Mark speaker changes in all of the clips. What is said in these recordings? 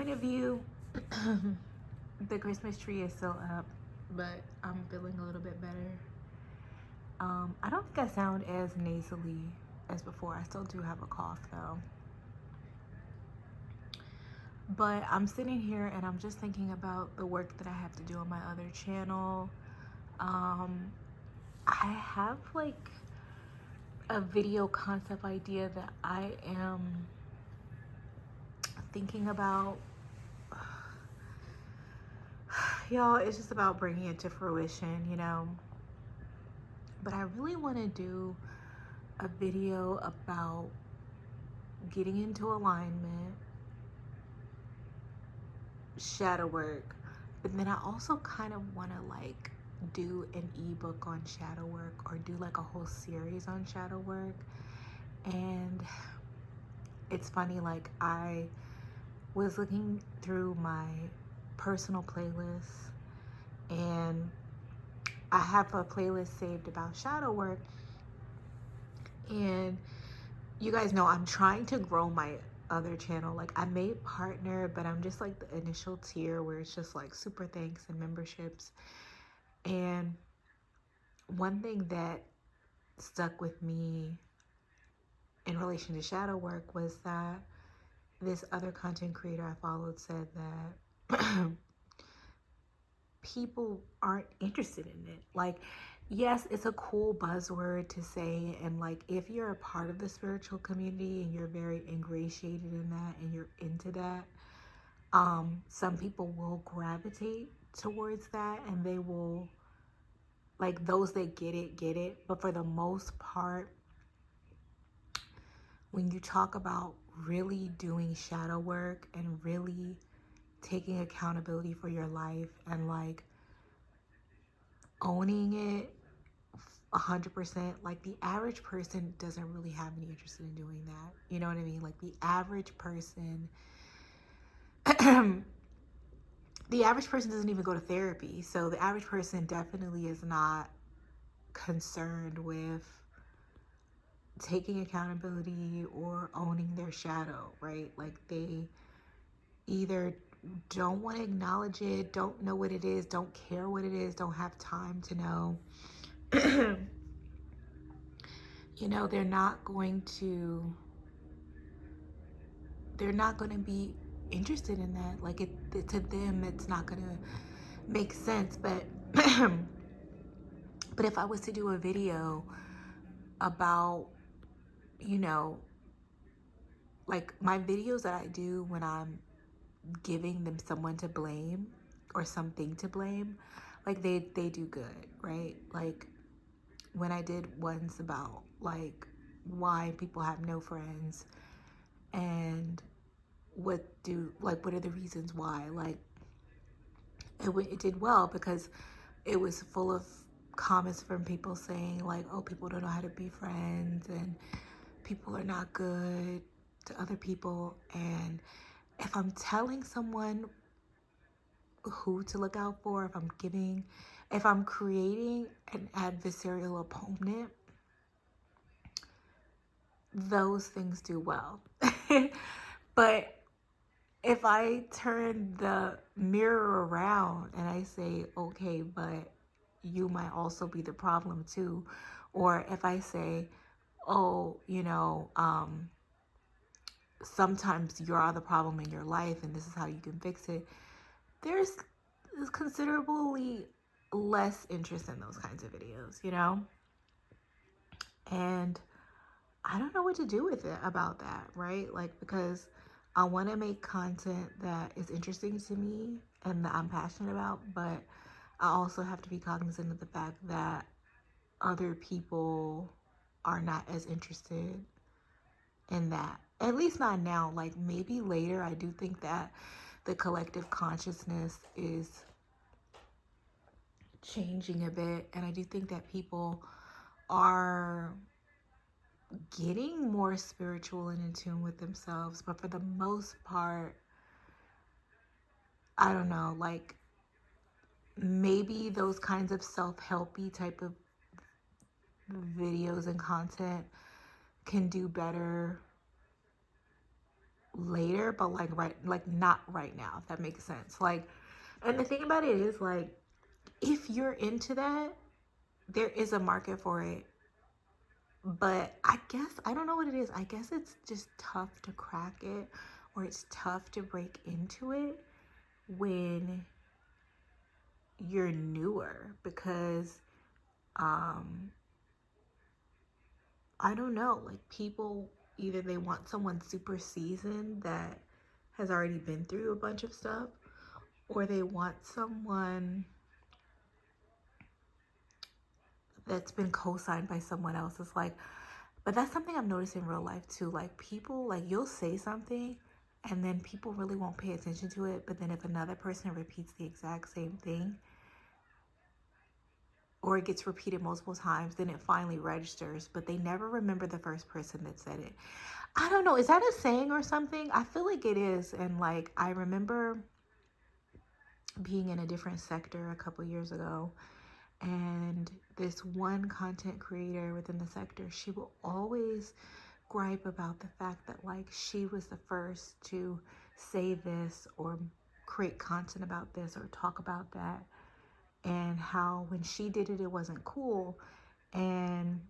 Speaker 1: point of view, the Christmas tree is still up, but I'm feeling a little bit better. I don't think I sound as nasally as before. I still do have a cough though. But I'm sitting here and I'm just thinking about the work that I have to do on my other channel. I have like a video concept idea that I am thinking about. Y'all, it's just about bringing it to fruition, you know. But I really want to do a video about getting into alignment, shadow work, but then I also kind of want to like do an ebook on shadow work or do like a whole series on shadow work. And it's funny, like I was looking through my personal playlists and I have a playlist saved about shadow work, and you guys know I'm trying to grow my other channel. Like I made partner, but I'm just like the initial tier where it's just like super thanks and memberships. And one thing that stuck with me in relation to shadow work was that this other content creator I followed said that people aren't interested in it. Like, yes, it's a cool buzzword to say, and like if you're a part of the spiritual community and you're very ingratiated in that and you're into that, some people will gravitate towards that and they will, like those that get it. But for the most part, when you talk about really doing shadow work and really taking accountability for your life and like owning it 100%, like the average person doesn't really have any interest in doing that. You know what I mean? Like the average person the average person doesn't even go to therapy. So the average person definitely is not concerned with taking accountability or owning their shadow, right? Like they either don't want to acknowledge it, don't know what it is, don't care what it is, don't have time to know. You know, they're not going to be interested in that. Like to them it's not going to make sense. But but if I was to do a video about, you know, like my videos that I do when I'm giving them someone to blame or something to blame, like they do good, right? Like when I did ones about like why people have no friends and what are the reasons why, like it did well because it was full of comments from people saying like, oh, people don't know how to be friends and people are not good to other people. And if I'm telling someone who to look out for, if I'm creating an adversarial opponent, those things do well. But if I turn the mirror around and I say, okay, but you might also be the problem too, or if I say, oh, you know, sometimes you're the problem in your life and this is how you can fix it, there's considerably less interest in those kinds of videos, you know? And I don't know what to do with it about that, right? Like, because I want to make content that is interesting to me and that I'm passionate about, but I also have to be cognizant of the fact that other people are not as interested in that. At least not now. Like maybe later. I do think that the collective consciousness is changing a bit, and I do think that people are getting more spiritual and in tune with themselves. But for the most part, I don't know, like maybe those kinds of self-helpy type of videos and content can do better later, but like not right now, if that makes sense. Like, and the thing about it is, like, if you're into that, there is a market for it. But I guess, I don't know what it is. I guess it's just tough to crack it, or it's tough to break into it when you're newer, because I don't know, like, people, either they want someone super seasoned that has already been through a bunch of stuff, or they want someone that's been co-signed by someone else. It's like, but that's something I've noticed in real life too. Like, people, like, you'll say something and then people really won't pay attention to it, but then if another person repeats the exact same thing, or it gets repeated multiple times, then it finally registers, but they never remember the first person that said it. I don't know, is that a saying or something? I feel like it is. And like, I remember being in a different sector a couple years ago, and this one content creator within the sector, she will always gripe about the fact that, like, she was the first to say this or create content about this or talk about that, and how when she did it, it wasn't cool, and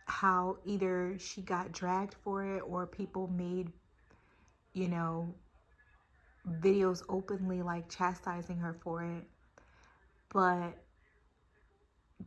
Speaker 1: how either she got dragged for it or people made, you know, videos openly like chastising her for it. But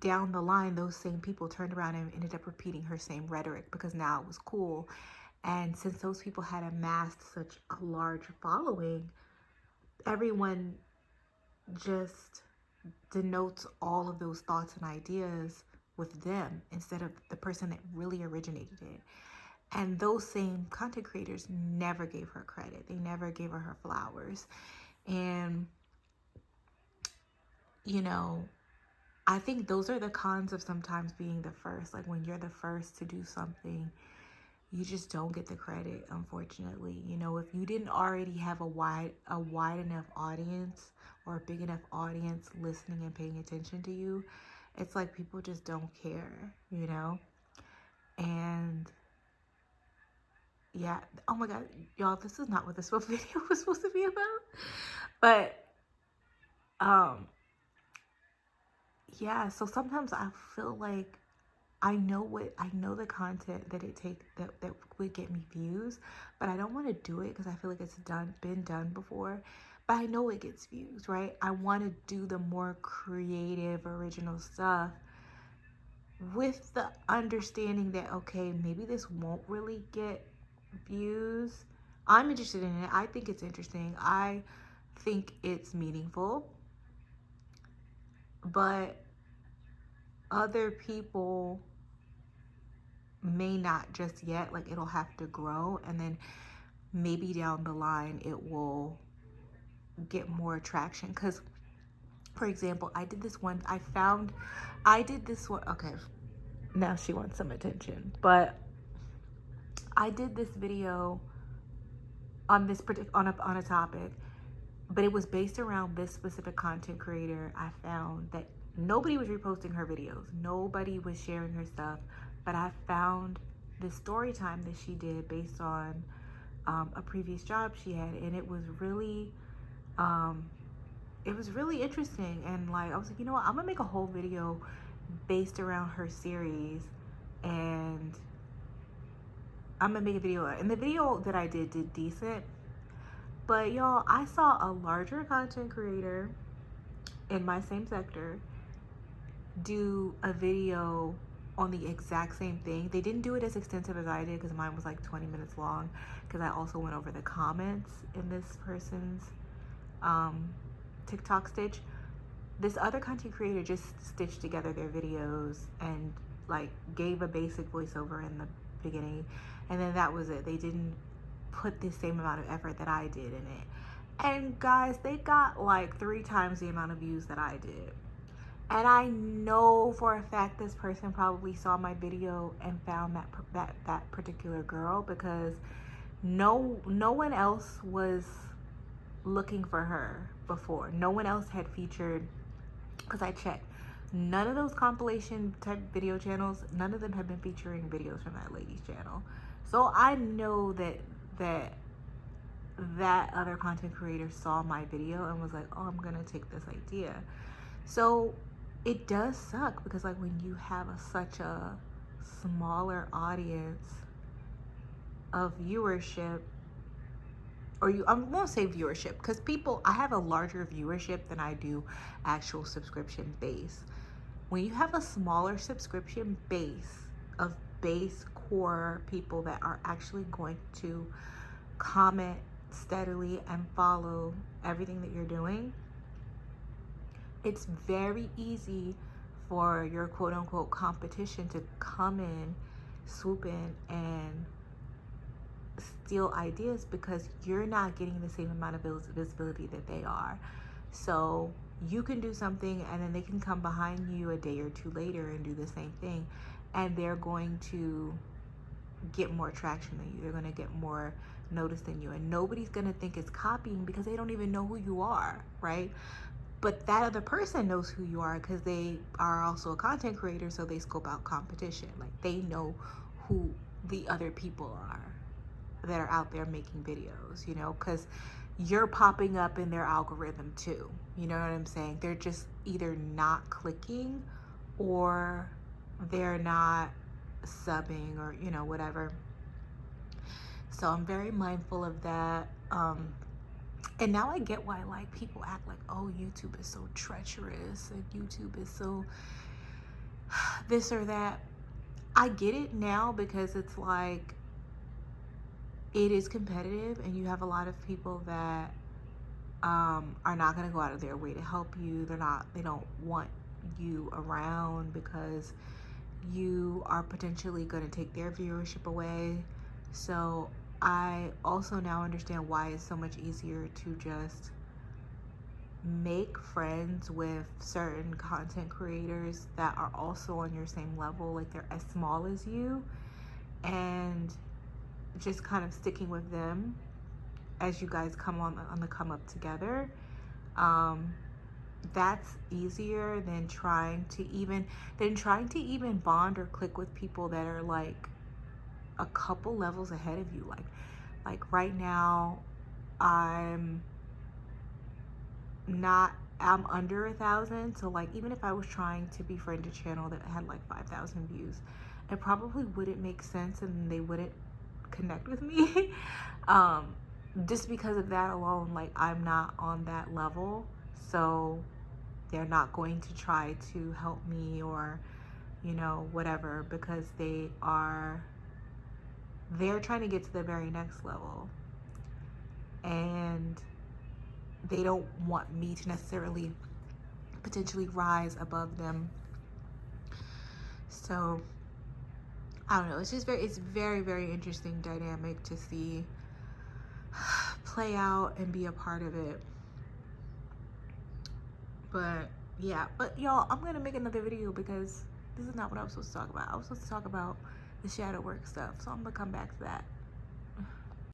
Speaker 1: down the line, those same people turned around and ended up repeating her same rhetoric because now it was cool. And since those people had amassed such a large following, everyone just denotes all of those thoughts and ideas with them instead of the person that really originated it. And those same content creators never gave her credit. They never gave her flowers. And, you know, I think those are the cons of sometimes being the first. Like, when you're the first to do something, you just don't get the credit, unfortunately. You know, if you didn't already have a wide enough audience, or a big enough audience listening and paying attention to you, it's like people just don't care, you know? And yeah, oh my God, y'all, this is not what this video was supposed to be about. But yeah, so sometimes I feel like I know the content that it take that would get me views, but I don't want to do it because I feel like it's been done before. But I know it gets views, right? I want to do the more creative, original stuff with the understanding that, okay, maybe this won't really get views. I'm interested in it. I think it's interesting. I think it's meaningful. But other people may not just yet. Like, it'll have to grow, and then maybe down the line it will get more traction. Because, for example, I did this one, okay, now she wants some attention, but I did this video on this on a topic, but it was based around this specific content creator. I found that nobody was reposting her videos, nobody was sharing her stuff, but I found this story time that she did based on a previous job she had, and it was really interesting. And like, I was like, you know what, I'm gonna make a whole video based around her series, and I'm gonna make a video. And the video that I did decent, but y'all, I saw a larger content creator in my same sector do a video on the exact same thing. They didn't do it as extensive as I did because mine was like 20 minutes long, because I also went over the comments in this person's TikTok stitch. This other content creator just stitched together their videos and like gave a basic voiceover in the beginning, and then that was it. They didn't put the same amount of effort that I did in it. And guys, they got like 3 times the amount of views that I did. And I know for a fact this person probably saw my video and found that particular girl, because no one else was looking for her before. No one else had featured, because I checked, none of those compilation type video channels, none of them have been featuring videos from that lady's channel. So I know that that other content creator saw my video and was like, oh, I'm gonna take this idea. So it does suck because like when you have such a smaller audience of viewership, or I'm gonna say viewership because I have a larger viewership than I do actual subscription base. When you have a smaller subscription base of base core people that are actually going to comment steadily and follow everything that you're doing, it's very easy for your quote unquote competition to come in, swoop in, and steal ideas because you're not getting the same amount of visibility that they are. So you can do something and then they can come behind you a day or two later and do the same thing, and they're going to get more traction than you. They're going to get more notice than you, and nobody's going to think it's copying because they don't even know who you are, right? But that other person knows who you are because they are also a content creator, so they scope out competition. Like they know who the other people are that are out there making videos, you know, because you're popping up in their algorithm too. You know what I'm saying? They're just either not clicking or they're not subbing or, you know, whatever. So I'm very mindful of that. And now I get why like people act like, oh, YouTube is so treacherous and YouTube is so this or that. I get it now because it's like it is competitive and you have a lot of people that are not going to go out of their way to help you. They don't want you around because you are potentially going to take their viewership away. So I also now understand why it's so much easier to just make friends with certain content creators that are also on your same level, like they're as small as you, and just kind of sticking with them as you guys come on the come up together. That's easier than trying to even bond or click with people that are like a couple levels ahead of you. Like right now I'm under 1,000, so like even if I was trying to befriend a channel that had like 5,000 views, it probably wouldn't make sense and they wouldn't connect with me. Just because of that alone, like I'm not on that level, so they're not going to try to help me or, you know, whatever, because they're trying to get to the very next level and they don't want me to necessarily potentially rise above them. So I don't know, it's very, very interesting dynamic to see play out and be a part of it. But yeah, but y'all, I'm gonna make another video because this is not what I was supposed to talk about. I was supposed to talk about the shadow work stuff, so I'm gonna come back to that.